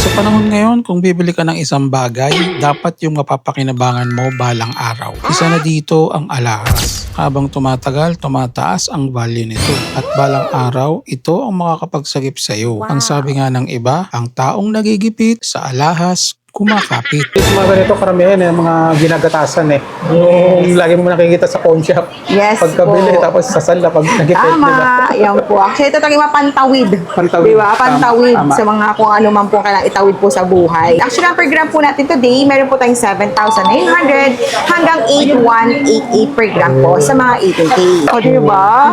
Sa panahon ngayon, kung bibili ka ng isang bagay, dapat yung mapapakinabangan mo balang araw. Isa na dito ang alahas. Habang tumatagal, tumataas ang value nito. At balang araw, ito ang makakapagsagip sa iyo. Ang sabi nga ng iba, ang taong nagigipit sa alahas, kumakapit. Yung mga ganito karamihan mga ginagatasan Yung lagi mo nakikita sa pawn shop. Yes Pagkabili, po. tapos sasal na pag nagipit, di ba? Tama, yan po. Actually, ito talaga mga pantawid. Pantawid. Diba? Pantawid Tama. sa mga kung ano man po kailangang itawid po sa buhay. Actually, ang per gram po natin today, meron po tayong 7,900 hanggang 8,188 per gram po sa mga 18K. O, diba?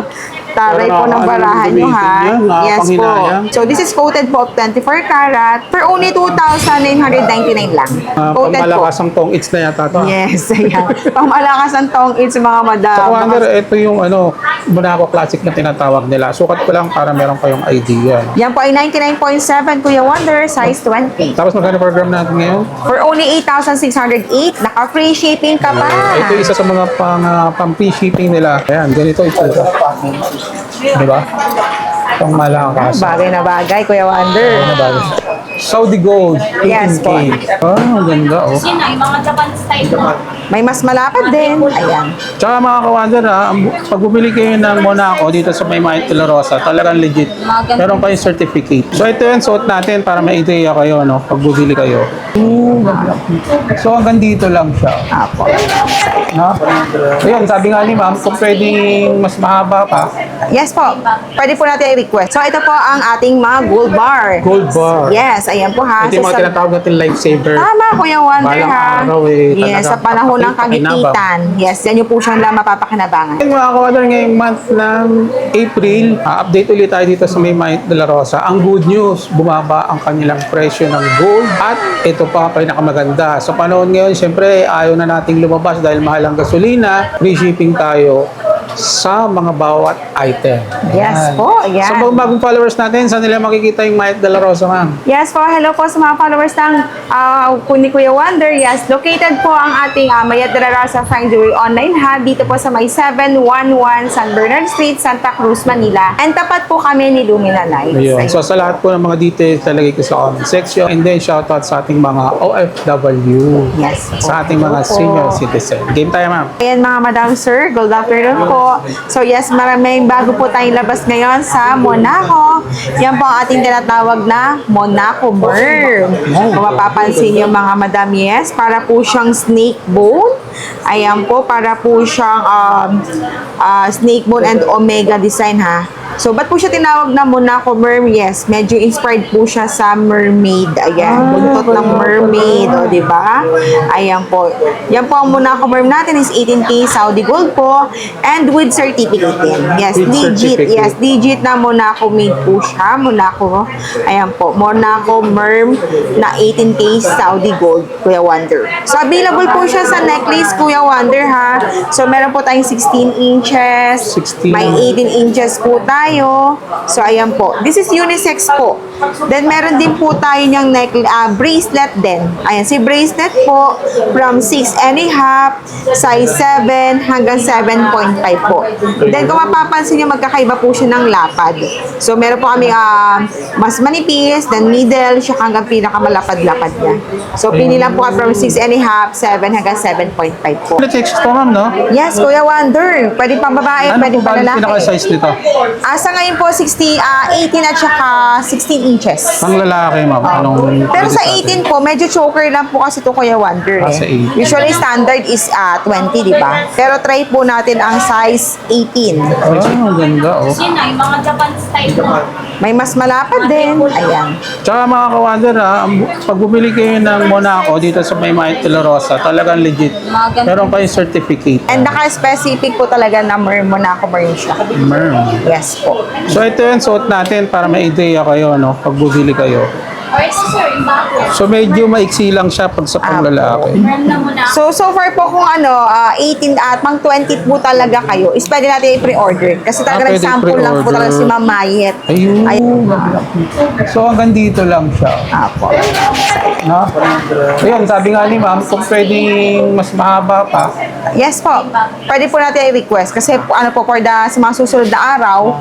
Taray po ng barahan nyo, ha? Yes po. So, this is coated po of 24 karat for only 2,999 lang. Coated po. Pangmalakas ang tong its na yata ito. Yes, ayan. Pangmalakas ang tong it's mga madam. Sa Wonder, ito yung Monaco Classic na tinatawag nila. Sukat ko lang para meron kayong idea. Yan po ay 99.7 Kuya Wonder, size 20. Tapos magkano program natin ngayon? For only 8,608, naka-free shipping ka pa. Ito isa sa mga pang-free shipping nila. Ayan, ganito ito. Di ba? Itong malakas. Bagay na bagay, Kuya Wonder. Saudi Gold, 18K. Yes po. Ang ganda Yun na, yung mga Japan style mo. May mas malapad din. Ayan. Tsaka mga ka-Wonder pag bumili kayo ng Monaco dito sa May Mahit de la Rosa, talagang legit. Meron kayong certificate. So ito yung suot natin para may idea kayo, pag bumili kayo. So hanggang dito lang siya. Apo. No? Ayun, sabi nga ni ma'am, kung pwedeng mas mahaba pa, Yes po. Pwede po natin i-request. So ito po ang ating mga gold bar. gold bar. Yes, ayan po ha. Ito yung So, mga tinatawag natin lifesaver. Tama, Kuya Wonder Balang ha. araw, Yes, talaga sa panahon ng papakinabang. kagipitan. Yes, yan yung po siyang mapapakinabangan. Yung mga ka-Wonder, ngayong month ng April, update ulit tayo dito sa May Mahit de la Rosa. Ang good news, bumaba ang kanilang presyo ng gold at ito pa pinakamaganda. Sa panahon ngayon, syempre ayaw na nating lumabas dahil mahal ang gasolina, free shipping tayo sa mga bawat item. Yes Ayan. po, ayan. Sa mga bagong followers natin, saan nila makikita yung Mahit de la Rosa, ma'am? Yes po, hello po sa mga followers ng ni Kuya Wonder. Yes, located po ang ating Mayat de la Rosa Fine Jewelry Online Hub dito po sa may 711 San Bernard Street, Santa Cruz, Manila. And tapat po kami ni Lumina Lights. Ayun. So sa lahat po ng mga details, talagay ko sa comment section. And then shoutout sa ating mga OFW. Yes po. Sa ating mga Opo. senior citizen. Game tayo, ma'am. Ayan mga madam sir, good afternoon po. So yes, maraming bago po tayong labas ngayon sa Monaco. Yan po ang ating tinatawag na Monaco Merm. Kung mapapansin niyo mga madam, yes, para po siyang snake bone. Ayan po, para po siyang snake bone and omega design ha. So, ba't po siya tinawag na Monaco Merm? Yes, medyo inspired po siya sa mermaid. Ayan, buntot ng mermaid. O, diba? Ayan po. Yan po ang Monaco Merm natin is 18K Saudi Gold po and with certificate din. Yes, With digit. certificate. Yes, digit na Monaco made po siya. Monaco. Ayan po. Monaco Merm na 18K Saudi Gold. Kuya Wonder. So, available po siya sa necklace, Kuya Wonder ha. So, meron po tayong 16 inches. 16. May 18 inches po tayo. So, ayan po. This is unisex po. Then, meron din po tayo niyang bracelet din. Ayan, si bracelet po from 6 and a half, size 7 hanggang 7.5 po. Then, kung mapapansin niyo, magkakaiba po siya ng lapad. So, meron po kami mas manipis, then middle, siya hanggang pinakamalapad-lapad niya. So, pinila po from 6 and a half, 7 hanggang 7.5 po. Text to, ma'am, no? Yes, Kuya Wonder. Pwede pang babae, Ano pwede po pang ba yung lalaki. pinaka-size nito? Sa ngayon po, 18 at saka 16 inches. Pang lalaki, ma'am. Anong Pero pwede sa atin? 18 po, medyo choker lang po kasi ito Kuya Wonder. Sa 18. Usually standard is 20, di ba? Pero try po natin ang size 18. Ang ganda, Yun na, yung mga Japan style mo. May mas malapad din. Ayan. Tsaka mga ka-Wonder, pag bumili kayo ng Monaco dito sa May Mahit de la Rosa, talagang legit. Meron kayong certificate. And naka-specific po talaga na Monaco Merm siya. Merm. Yes po. So ito yung suot natin para may idea kayo, pag bumili kayo. Or ito sir, yung bago. So medyo maiksi lang siya pag sa panglalaki. Meron na muna. So far po kung 18 at pang 20 po talaga kayo, is pwede natin i-pre-order. Kasi talaga pwede nag-sample lang po i-pre-order. talaga si Ma'am Mayet. Ayun. Ayun. So hanggang dito lang siya. Apo. No? Ayun, sabi nga ni ma'am, kung pwedeng mas mahaba pa, Yes po. Pwede po natin i-request. Kasi sa mga susunod na araw,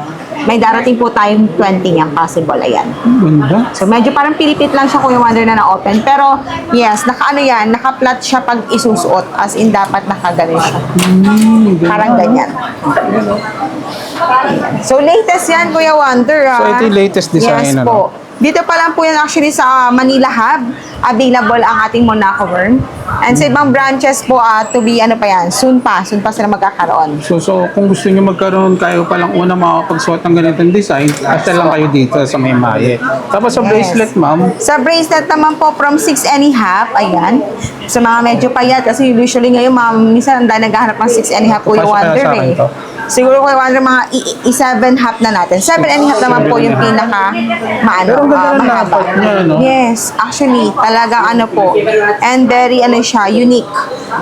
may darating po tayong 20 niyang possible. Ayan. Ganda. So, medyo parang pilipit lang siya, Kuya Wonder, na na-open. Pero, yes, naka-flat siya pag isusuot. As in, dapat nakaganon siya. Parang ganyan. Ayan. So, latest yan, Kuya Wonder. So, ito yung latest design, Yes ano? po. Dito pa lang po yan actually sa Manila Hub. Available ang ating Monaco worm. And sa ibang branches po, to be, soon pa sila magkakaroon. So kung gusto niyo magkaroon, kayo pa lang una makapagsuot ng ganitong design, basta lang kayo dito sa May Maye. Tapos sa Yes. bracelet, ma'am, Sa bracelet naman po, from 6.5, ayan. Sa mga medyo payat, kasi usually ngayon, minsan ang dahil naghahanap ng 6.5, Kuya Pasok kaya Wonder sa akin eh. to? Siguro Kuya Wonder, mga 7.5 na natin. 7.5 naman po yung pinaka Pero ang ganda ng mahaba. lapat niya, no? Yes, actually, talagang po. And very, siya, unique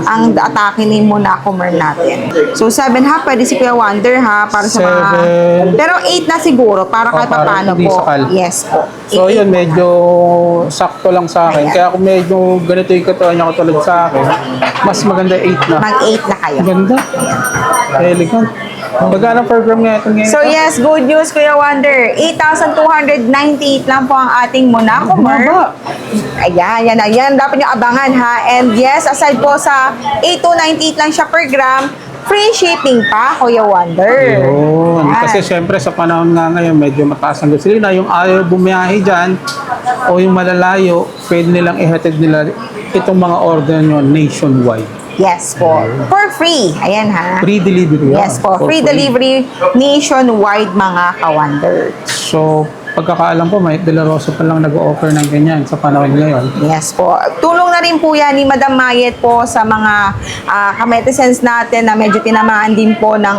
ang atake ni Monaco Merm natin. So, 7.5, pwede si Kuya Wonder, ha? Para sa mga... Seven. Pero 8 na siguro, para kahit para paano hindi po. sakal. Yes po. so 8. yun, medyo sakto lang sa akin. Kaya kung medyo ganito yung katawan niya katulad sa akin, mas maganda 8 na. Mag-8 na kayo. Ganda. Elegant. Magkano program nga ito ngayon? So yes, good news Kuya Wonder. 8,298 lang po ang ating Monaco Merm. Ayan. Dapat nyo abangan, ha. And yes, aside po sa 8,298 lang siya per gram, free shipping pa, Kuya Wonder. Yun. Ayan. Kasi syempre sa panahon nga ngayon, medyo mataas ang gasolina. Yung ayaw bumiyahe dyan o yung malalayo, pwede nilang ihatid nila itong mga order nyo nationwide. Yes po. For free. Ayan, ha. Free delivery. Yes po. For Free delivery nationwide, mga ka-Wonder. So, pagkakaalam ko, may De La Rosa pa lang nag-offer ng ganyan sa panahon ngayon. Yes po. Tulong na rin po yan ni Madam Mayet po sa mga kametizens natin na medyo tinamaan din po ng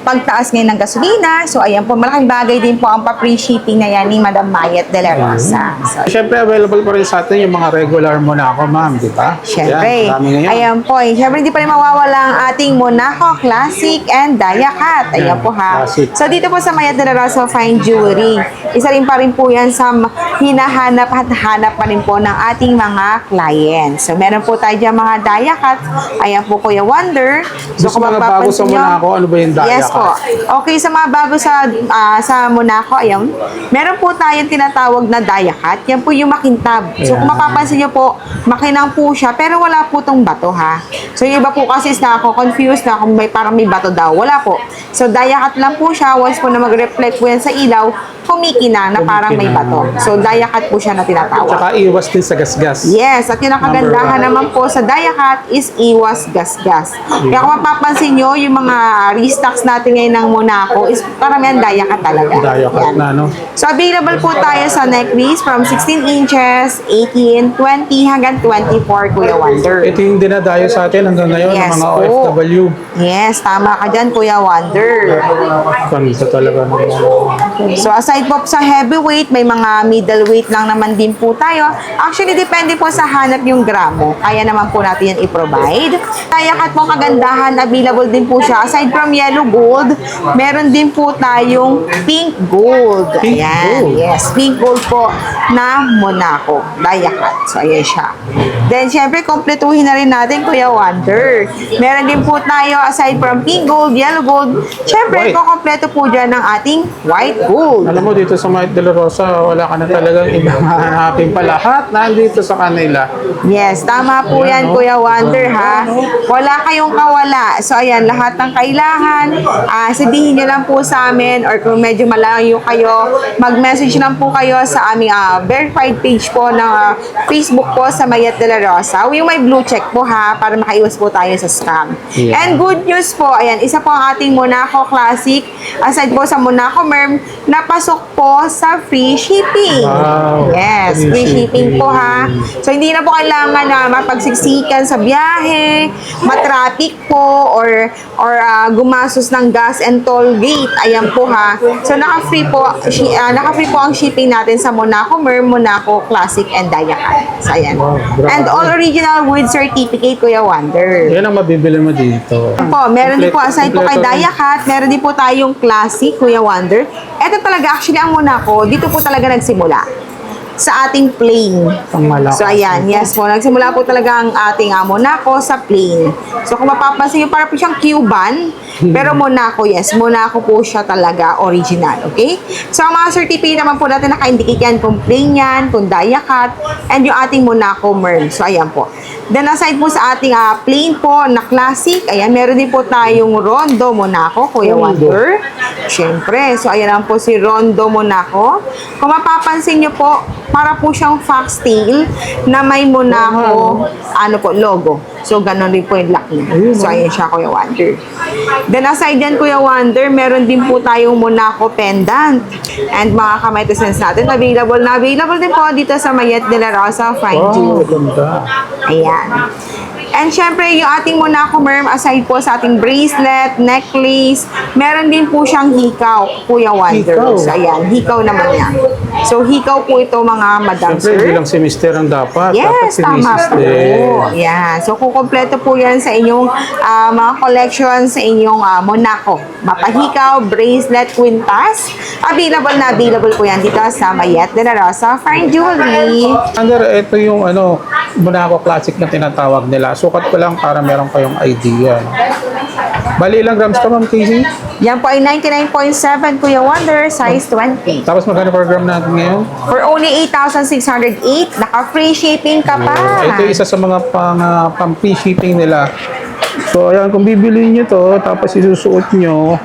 pagtaas ngayon ng gasolina. So, ayan po, malaking bagay din po ang pa-free shipping na yan ni Madam Mayet de la Rosa. So, Siyempre, available pa rin sa atin yung mga regular Monaco, ma'am, di ba? syempre. Yan, marami ngayon. Ayan po. Syempre, hindi pa rin mawawala ang ating Monaco Classic and Dayakat. Ayan po, ha. Classic. So, dito po sa Mayet de la Rosa Fine Jewelry, isa rin pa rin po yan sa hinahanap at hanap pa rin po ng ating mga clients. So, meron po tayo dyan mga Dayakat. Ayan po, Kuya Wonder. Gusto mga bago sa mapapansin nyo- Monaco, ano ba yung Dayakat? Yes po. Okay, sa mga bago sa Monaco, ayan, meron po tayong tinatawag na Dayakat. Yan po yung makintab. So, kung mapapansin nyo po, makinang po siya, pero wala po tong bato, ha. So, yung iba po kasi is confused na kung parang may bato daw. Wala po. So, Dayakat lang po siya. Once po na mag-reflect po yan sa ilaw, kumikinang na parang may bato. So, Dayakat po siya na tinatawag. Tsaka iwas din sa gasgas. Yes, at yung nakagandahan Number one. naman po sa Dayakat is iwas gasgas. Kaya kung mapapansin nyo, yung mga restocks natin ngayon ng Monaco is paramihan Dayakat talaga. Dayakat Yan. na, no? So, available po tayo sa necklace from 16 inches, 18, 20, hanggang 24, Kuya Wonder. Ito yung dinadayo sa atin hanggang ngayon ng Yes mga po. OFW. Yes, tama ka dyan, Kuya Wonder. Ganda talaga ng So, aside po sa heavyweight, may mga middleweight lang naman din po tayo. Actually, depende po sa hanap yung gramo. Kaya naman po natin yan i-provide. Dayakat po kagandahan, available din po siya. Aside from yellow gold, meron din po tayong pink gold. Pink Ayan, gold. yes. Pink gold po na Monaco. Dayakat. So, ayan siya. Then, syempre, kompletuhin na rin natin, Kuya Wonder. Meron din po tayo, aside from pink gold, yellow gold, syempre, White. kukompleto po dyan ng ating white gold. Alam mo, dito sa Mayet de la Rosa, wala ka na talagang ibang hahanapin pa. Lahat nandito sa kanila. Yes, tama po yan, Kuya Wonder, ha? Wala kayong kawala. So, ayan, lahat ng kailangan, sabihin nyo lang po sa amin, or kung medyo malayo kayo, mag-message lang po kayo sa aming verified page po ng Facebook po sa Mayet de la Rosa. Yung may blue check po, ha, para makaiwas po tayo sa scam. Yeah. And good news po, ayan, isa po ang ating Monaco Classic, aside po sa Monaco Merm, napasok po sa free shipping. Wow. Yes, free shipping po, ha. So, hindi na po kailangan na mapagsiksikan sa biyahe, matraffic po, or gumasos ng gas and toll gate. Ayan po, ha. So, naka-free po ang shipping natin sa Monaco Merm, Monaco Classic, and Dayakat. So, ayan. Wow, grabe. And all original with certificate, Kuya Wonder. Yan ang mabibili mo dito. Po, meron din po, aside po kay Kompleto rin. Dayakat, meron din po tayong Classic, Kuya Wonder. Ito talaga, actually, ang Monaco, dito po talaga nagsimula. sa ating plain. Ang malakas. So, ayan. Yes po. Nagsimula po talaga ang ating Monaco sa plain. So, kung mapapansin nyo, parang po siyang Cuban. Pero Monaco, yes. Monaco po siya talaga original. Okay? So, ang mga certificate naman po natin naka-indicate yan kung plain yan, kung dia cut, and yung ating Monaco merl. So, ayan po. Then, aside po sa ating plain po na classic, ayan, meron din po tayong Rondo Monaco, Kuya Wonder. Siyempre. So, ayan lang po si Rondo Monaco. Kung mapapansin nyo po, para po siyang foxtail na may Monaco, logo. So, ganun din po yung lock niya. So, ayan siya, Kuya Wonder. Then, aside yan, Kuya Wonder, meron din po tayong Monaco pendant. And mga kamay-to-sense natin, available din po dito sa Mayet de la Rosa Fine Jewelry. Ganda. Ayan. And syempre, yung ating Monaco merm, aside po sa ating bracelet, necklace, meron din po siyang hikaw, Kuya Wonder. Hikaw? So, ayan, hikaw naman niya. So, hikaw po ito, mga madam, Siyempre, sir. hindi lang si Mister ang dapat. Dapat Yes, si tama Mrs. po. din. Yan. So, kukompleto po yan sa inyong mga collection sa inyong Monaco. Mapahikaw, bracelet, quintas. Available po yan dito sa Mayet de la Rosa Fine Jewelry. Under, ito yung Monaco Classic na tinatawag nila. Sukat ko lang para meron kayong idea. Bali, ilang grams ka, Ma'am Casey? Yan po ay 99.7 Kuya Wonder, size 20. Tapos magkano program natin ngayon? For only 8,608, naka-free shipping ka pa. Ito isa sa mga pang-free shipping nila. So, ayan, kung bibili nyo to, tapos isusuot nyo,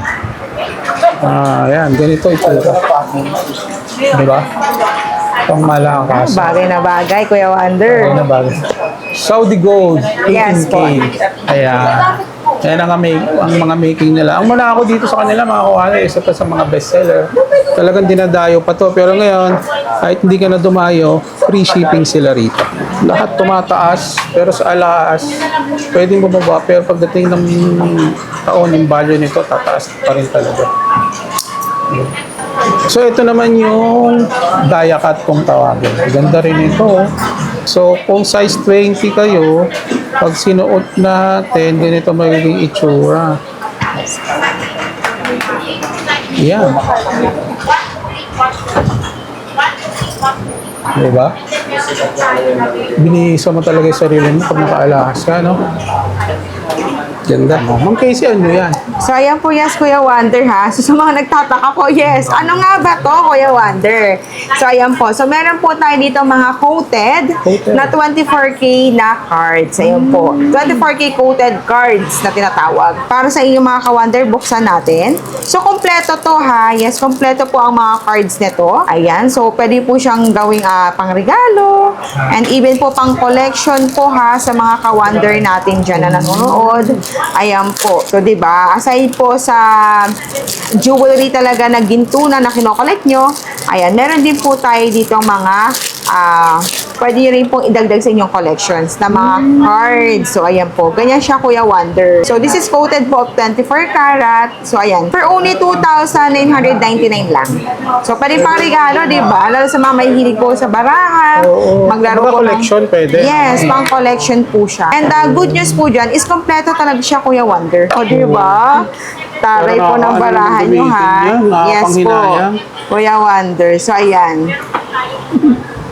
ayan, ganito ito. Diba? Pang malakas. Bagay na bagay, Kuya Wonder. Ano ba? Saudi Gold, 18K. Yes, po. Ayan. Ayan ang mga making nila. Ang muna ako dito sa kanila, mga kuwala, isa pa sa mga bestseller. Talagang dinadayo pa to. Pero ngayon, kahit hindi ka na dumayo, free shipping sila rito. Lahat tumataas, pero sa alaas, pwedeng bumaba. Pero pagdating ng taon, yung value nito, tataas pa rin talaga. So, ito naman yung dia cut kung tawagin. Ganda rin ito. So, kung size 20 kayo, pag sinuot natin, ganito magiging itsura. Yan. Diba? Binihisa mo talaga yung sarili mo pag nakaalahas ka, no? Ganda. Ma'am Casey, ano yan? So, ayan po, yes, Kuya Wonder, ha? So, sa mga nagtataka po, yes, ano nga ba to, Kuya Wonder? So, ayan po. So, meron po tayo dito mga coated na 24K na cards. Ayan po. 24K coated cards na tinatawag. Para sa inyong mga ka-Wonder, buksan natin. So, kompleto to, ha? Yes, kompleto po ang mga cards nito. Ayan. So, pwede po siyang gawing pang-regalo. And even po pang-collection po, ha, sa mga ka-Wonder natin dyan na nanonood. Ayan po. So, diba? Aside po sa jewelry talaga na ginto na kinokollect nyo, ayan, meron din po tayo dito mga pwede rin pong idagdag sa inyong collections na mga cards. So, ayan po. Ganyan siya, Kuya Wonder. So, this is coated po of 24 karat. So, ayan. For only 2,999 lang. So, pwede pang regalo, di ba? Lalo sa mga may hilig po sa baraha. Oo. Maglaro Mga po collection, pwede. Yes, pang collection po siya. And good news po dyan is kompleto talaga siya, Kuya Wonder. O, di ba? Taray po ng barahan nyo, ha? Yes po. Kuya Wonder. So, ayan.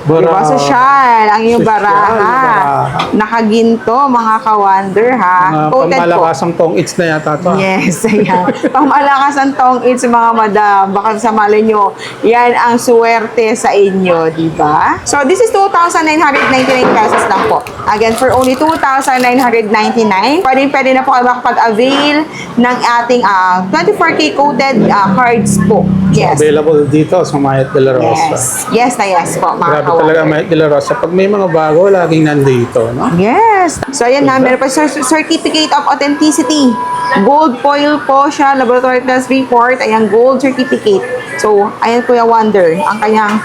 Diba? Social, ang iyong baraha. Nakaginto, mga ka-Wonder, ha? Coated po. Pangmalakasang tong its na yata to. Yes, ayan. Pangmalakas ang tong its, mga madam. Baka sa mali nyo, yan ang suwerte sa inyo, di ba? So, this is 2,999 pesos lang po. Again, for only 2,999, pwede na po kayo makapag-avail ng ating 24K coated cards po. Yes. Available dito sa Mayet de la Rosa. Yes. Yes na yes po, mga Grabe talaga Mayet de la Rosa. Pag may mga bago, laging nandito, no? Yes. So, ayan na. Meron pa certificate of authenticity. Gold foil po siya. Laboratory test report. Ayan, gold certificate. So, ayan, Kuya Wonder. Ang kanyang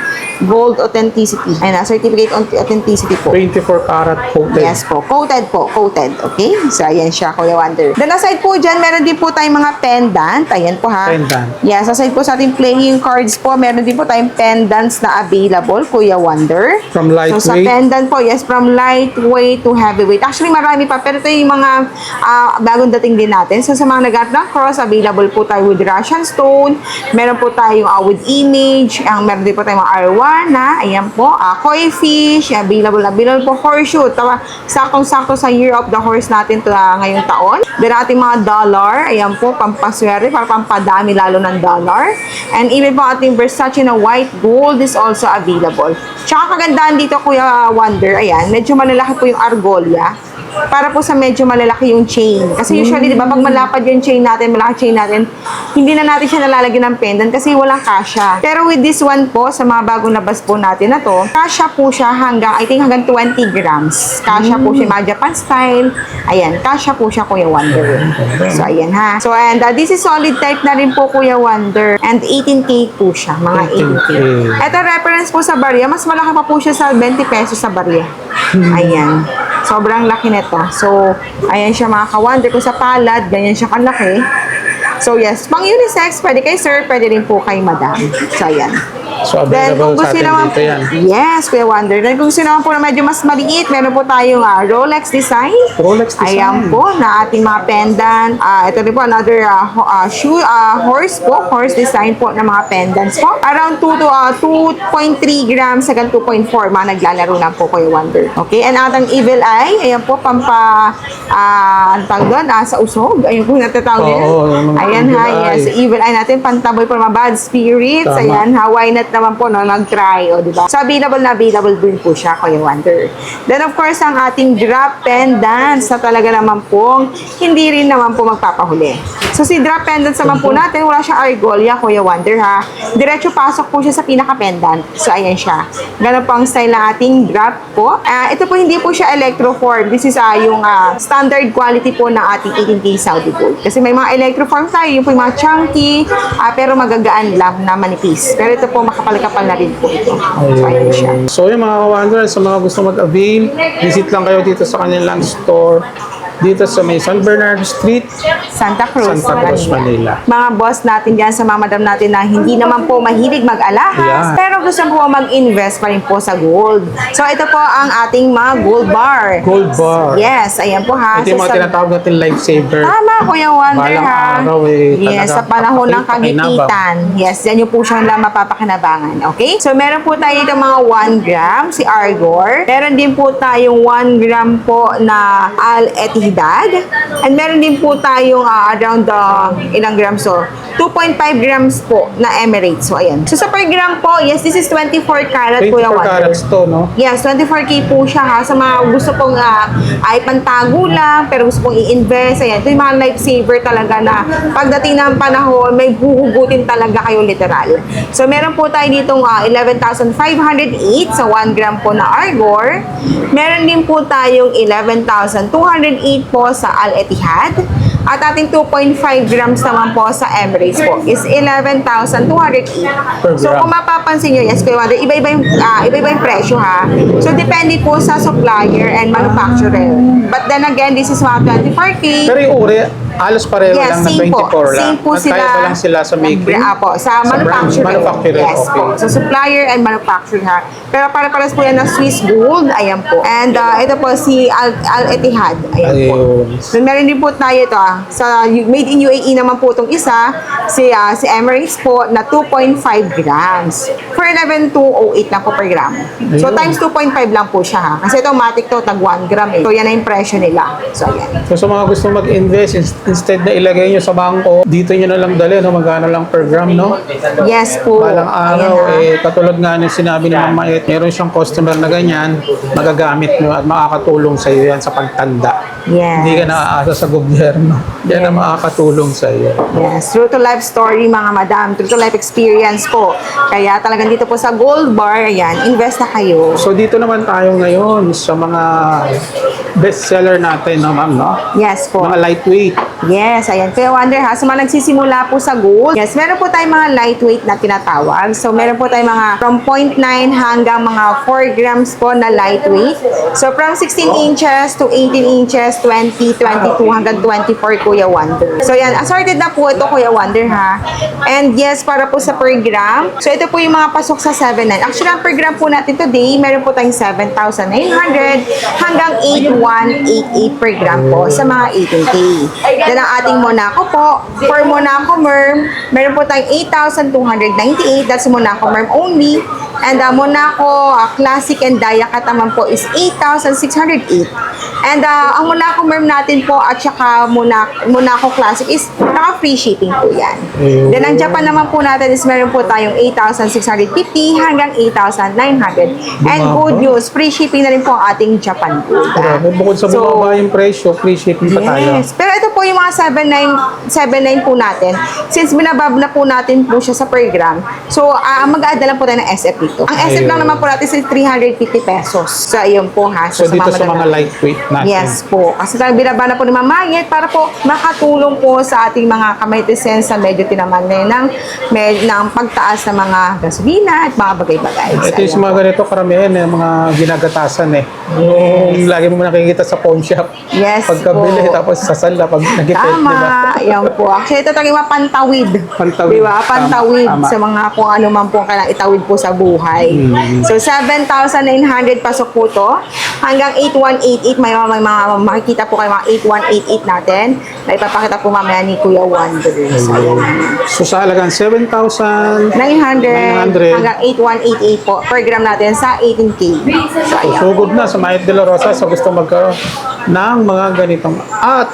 gold authenticity. Ayan na, certificate of authenticity po. 24 karat coated. Yes po. Coated po. Coated. Okay? So, ayan siya, Kuya Wonder. Then, aside po dyan, meron din po tayong mga pendant. Ayan po, ha? Pendant. Yes, aside po sa ating playing cards po, meron din po tayong pendants na available, Kuya Wonder. From lightweight. So, sa pendant po, yes, from lightweight to heavyweight. Actually, marami pa, pero ito yung mga bagong dating din natin. So, sa mga nag-art ng cross, available po tayo with Russian stone. Meron po tayong with image. Meron din po tayong mga R1, iguana, ayan po, koi fish, available po horseshoe. Saktong-sakto sa Year of the Horse natin to ngayong taon. Then ating mga dollar, ayan po, pampaswerte, para pampadami lalo ng dollar. And even po ating Versace na white gold is also available. Tsaka kagandahan dito, Kuya Wonder, ayan, medyo malalaki po yung argolia. Para po sa medyo malalaki yung chain. Kasi usually, di ba, pag malapad yung chain natin, malaki chain natin, hindi na natin siya nalalagyan ng pendant kasi walang kasya. Pero with this one po, sa mga bagong labas po natin na to, kasya po siya hanggang, I think hanggang 20 grams. Kasya po siya, mga Japan style. Ayan, kasya po siya, Kuya Wonder. So, ayan ha. So, and this is solid type na rin po, Kuya Wonder. And 18K po siya, mga 18K. Ito, reference po sa barya, mas malaki pa po siya sa 20 pesos sa barya. Ayan. Sobrang laki nito. So, ayan siya mga ka-wonder. Kung sa palad, ganyan siya kalaki. So, yes. Pang unisex, pwede kay sir, pwede rin po kay madam. So, ayan. So, Then, available kung sa gusto atin naman dito yan. yes, Kuya Wonder. Then, kung gusto naman po na medyo mas maliit, meron po tayong Rolex design. Rolex design. Ayan po, na ating mga pendant. Ito rin po, another horse design po ng mga pendants po. Around 2.3 grams hanggang 2.4, mga naglalaro lang po, Kuya Wonder. Okay, and atang Evil Eye, ayan po, ano tawag doon, sa usog. Ayan po, natatawag yun. Oo, yung mga Ayan Evil ha, Eye. yes. Evil Eye natin, pantaboy po mga bad spirits. Tama. Ayan ha, why not naman po, no, nag-try, o diba? So, available din po siya, Kuya Wonder. Then, of course, ang ating drop pendants na talaga naman po, hindi rin naman po magpapahuli. So, si drop pendants naman po natin, wala siyang argolia, Kuya Wonder, ha? Diretso pasok po siya sa pinaka-pendant. So, ayan siya. Ganun po ang style ng ating drop po. Ito po, hindi po siya electroform. This is yung standard quality po ng ating 18K Saudi Gold. Kasi may mga electroform tayo, yung po yung mga chunky, pero magagaan lang na manipis. Pero ito po, makapal-kapal na rin po ito. So, ayan siya. So, yung mga ka-wonder, sa mga gusto mag-avail, visit lang kayo dito sa kanilang store. Dito sa may San Bernardo Street, Santa Cruz, Santa Cruz, Manila. Mga boss natin dyan sa mga madam natin na hindi naman po mahilig mag-alahas, Yeah. pero gusto po mag-invest pa rin po sa gold. So, ito po ang ating mga gold bar. Gold bar. Yes, ayan po ha. Ito yung mga So, tinatawag natin lifesaver. tama, Kuya Wonder Balang ha. araw Yes, talaga sa panahon ng papakinabang. kagipitan. Yes, yan yung po siyang mapapakinabangan. Okay? So, meron po tayo dito mga 1 gram, si Argor. Meron din po tayong 1 gram po na Al Etihad. And meron din po tayong around ilang grams so 2.5 grams po na Emirates. So, ayan. So, sa per gram po, yes, this is 24 karat, 24 Kuya Wonder. carats to, no? Yes, 24K po siya ha. Sa mga gusto pong ay pantago lang, pero gusto pong i-invest. Ayan, ito yung mga lifesaver talaga na pagdating ng panahon, may huhugutin talaga kayo literal. So, meron po tayo ditong 11,508 sa 1 gram po na Argor. Meron din po tayong 11,208 po sa Al Etihad. At ating 2.5 grams naman po sa Emirates po is 11,208. Per So, gram. kung mapapansin nyo, yes, Kuya Wonder, iba-iba yung presyo ha. So, depende po sa supplier and manufacturer. But then again, this is mga 24K. Pero yung uri, halos pareho Yes, lang na same 24 po. lang. Same po sila. Nagkaiba lang sila sa making. Apo, sa manufacturer. Manufacturer, Yes okay. po. So, supplier and manufacturer ha. Pero para-paras po yan ng Swiss Gold. Ayan po. And ito po si Al Etihad. Ayan po. Ayun. Then meron din po tayo ito sa made in UAE naman po itong isa. Si Emirates po na 2.5 grams. For 11,208 lang po per gram. So, Ayun. times 2.5 lang po siya ha. Kasi automatic to, tag 1 gram eh. So, yan ang impression nila. So, ayan. So, sa mga gusto mag-invest, instead na ilagay nyo sa bangko, dito nyo na lang dali, no? Magkano lang per gram, no? Yes po. Balang araw, Ayan, ha. katulad nga ng sinabi ni Mama Et, meron siyang customer na ganyan, magagamit nyo at makakatulong sa iyo yan sa pagtanda. Yes. Hindi ka naaasa sa gobyerno. Yan ang makakatulong sa iyo. Yes, true to life story mga madam, true to life experience po. Kaya talagang dito po sa Gold Bar, ayan, invest na kayo. So dito naman tayo ngayon sa mga bestseller natin, no, ma'am, no? Yes po. Mga lightweight. Yes, ayan. Kaya Wonder ha, sa mga nagsisimula po sa gold, yes, meron po tayong mga lightweight na tinatawag. So, meron po tayong mga from 0.9 hanggang mga 4 grams po na lightweight. So, from 16 inches to 18 inches, 20, 22 hanggang 24, Kuya Wonder. So, yan. Assorted na po ito, Kuya Wonder ha. And yes, para po sa per gram. So, ito po yung mga pasok sa 7.9. Actually, ang per gram po natin today, meron po tayong 7,900 hanggang 8,188 per gram po sa mga 18K. Then ang ating Monaco po, for Monaco Merm, meron po tayong 8,298, that's Monaco Merm only. And Monaco Classic and Dayakat naman po is 8,608. And ang Monaco Merm natin po at saka Monaco Classic is naka-free shipping po yan. Ayun. Then ang Japan naman po natin is meron po tayong 8,650 hanggang 8,900. And good news, free shipping na rin po ang ating Japan po. Grabe, bukod sa So, bumaba yung presyo, free shipping pa tayo. Yes. Pero ito po yung mga 7.9 po natin. Since binabab na po natin po siya sa per gram, so mag-add na lang po tayo ng SF dito. Ang SF lang naman po natin is 350 pesos. So, ayun po ha. So dito sa madami mga na- lightweight natin. Yes po. Kasi talagang binaba na po ni Mama Mayet para po makatulong po sa ating mga kamaytisen sa medyo tinaman na ng pagtaas ng mga gasolina at mga bagay-bagay. So, Ito yung ayun mga po. ganito karamihan eh, mga ginagatasan eh. Yung lagi mo nakikita sa pawn shop. Yes Pagkabili, po. tapos sasala pag nagipit, di ba? Tama. Yan po. Actually, ito talagang mga pantawid. Pantawid. Di ba? Pantawid Tama. sa mga kung ano man po kailangang itawid po sa buhay. So, 7,900 pasok po to. Hanggang 8,188. May mga makikita po kayo mga 8,188 natin. Na ipapakita po mamaya ni Kuya Wonder. So, ayan. So sa halagang 7,000, 900 hanggang 8,188 po per gram natin sa 18K. So, ayan. sugod na sa Mayet de la Rosa sa gusto magkaroon ng mga ganitong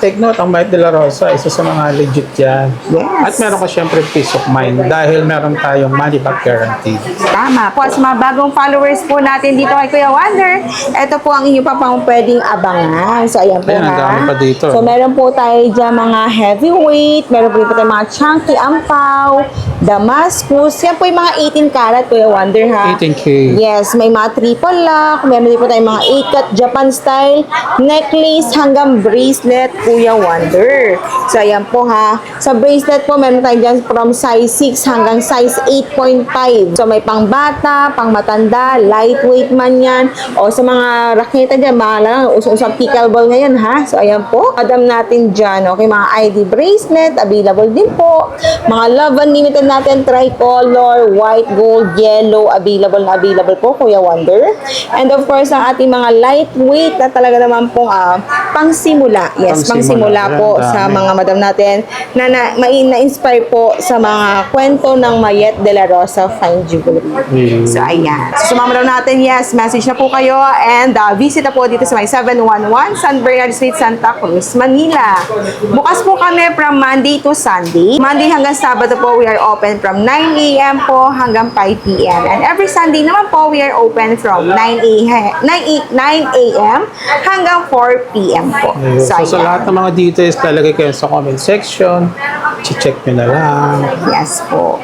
take note, ang Mayet de la Rosa isa sa mga legit yan. Yes. At meron ka syempre peace of mind dahil meron tayong money back guarantee. Tama po. Sa mga bagong followers po natin dito kay Kuya Wonder, ito po ang inyong pang pwedeng abangan. So, ayan po Ayan, ang dami pa dito. So, meron po tayo dyan mga heavyweight, meron po tayo mga chunky ampaw, Damascus. Yan po yung mga 18 karat, Kuya Wonder, ha? 18K. Yes, may mga triple lock, meron din po tayong mga 8-cut Japan style, necklace hanggang bracelet, Kuya Wonder. So, ayan po ha. Sa bracelet po, meron tayo dyan from size 6 hanggang size 8.5. So, may pang bata, pang matanda, lightweight man yan, o sa mga raketa dyan, mga lang, usang pickleball ngayon ha. So, ayan po. Adam natin dyan, okay, mga ID bracelet, available din po. Mga Love Unlimited natin, tricolor, white, gold, yellow, available po, Kuya Wonder. And of course, ang ating mga lightweight na talaga naman pong pangsimula. Yes, pangsimula po Ayan, sa dami. mga madam natin na-inspire po sa mga kwento ng Mayet de la Rosa Fine Jewelry. So, ayan. So, sa mga madam natin, yes, message na po kayo and visit na po dito sa may 711 San Bernard Street, Santa Cruz, Manila. Bukas po kami from Monday to Sunday. Monday hanggang Sabado po, we are open from 9 a.m. po hanggang 5 p.m. And every Sunday naman po, we are open from 9 a.m. hanggang 4 p.m. po. So, sa ayan. lahat ng mga details, talagay kayo sa comment section. Check nyo na lang. Yes po.